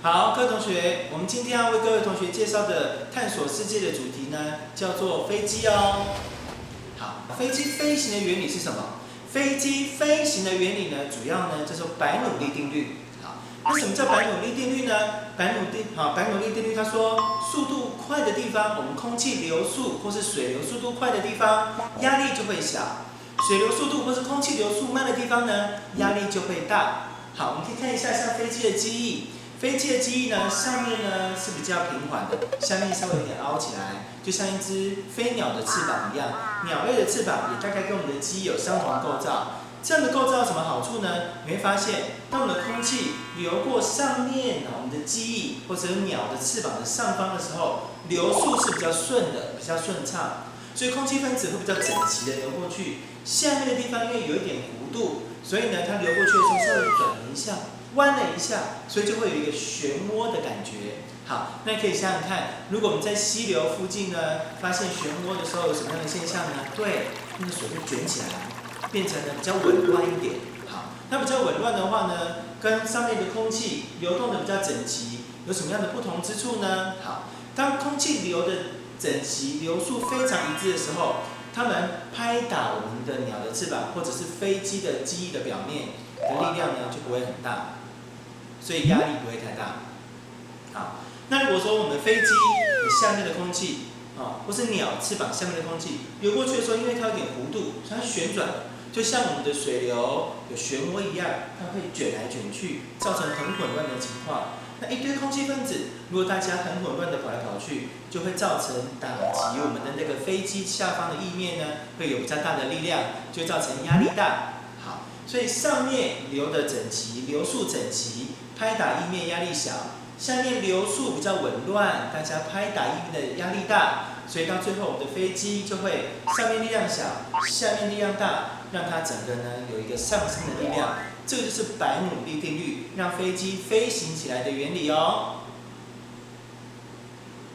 好，各位同学，我们今天要为各位同学介绍的探索世界的主题呢，叫做飞机哦。好，飞机飞行的原理是什么？飞机飞行的原理呢，主要呢叫做白努利定律。好，那什么叫白努利定律呢？白努利定律它说，速度快的地方，我们空气流速或是水流速度快的地方，压力就会小；水流速度或是空气流速慢的地方呢，压力就会大。好，我们可以看一下像飞机的机翼。飞机的机翼呢，上面呢是比较平缓的，下面稍微有点凹起来，就像一只飞鸟的翅膀一样。鸟类的翅膀也大概跟我们的机翼有相同的构造。这样的构造有什么好处呢？你会发现，当我们的空气流过上面我们的机翼或者鸟的翅膀的上方的时候，流速是比较顺的，比较顺畅，所以空气分子会比较整齐的流过去。下面的地方因为有一点弧度，所以呢它流过去的时候稍微转了一下。弯了一下，所以就会有一个漩涡的感觉。好，那可以想想看，如果我们在溪流附近呢，发现漩涡的时候，有什么样的现象呢？对，那个水会卷起来，变成呢比较紊乱一点。好，那比较紊乱的话呢，跟上面的空气流动的比较整齐，有什么样的不同之处呢？好，当空气流的整齐，流速非常一致的时候，它们拍打我们的鸟的翅膀，或者是飞机的机翼的表面的力量呢，就不会很大。所以压力不会太大。好，那如果说我们的飞机下面的空气或是鸟翅膀下面的空气流过去的时候，因为它有点弧度，所以它旋转，就像我们的水流有漩涡一样，它会卷来卷去，造成很混乱的情况。那一堆空气分子，如果大家很混乱的跑来跑去，就会造成打击我们的那个飞机下方的翼面呢，会有比较大的力量，就会造成压力大。好，所以上面流的整齐，流速整齐。拍打翼面压力小，下面流速比较紊乱，大家拍打翼面的压力大，所以到最后我们的飞机就会上面力量小，下面力量大，让它整个呢有一个上升的力量。这个就是白努利定律，让飞机飞行起来的原理哦。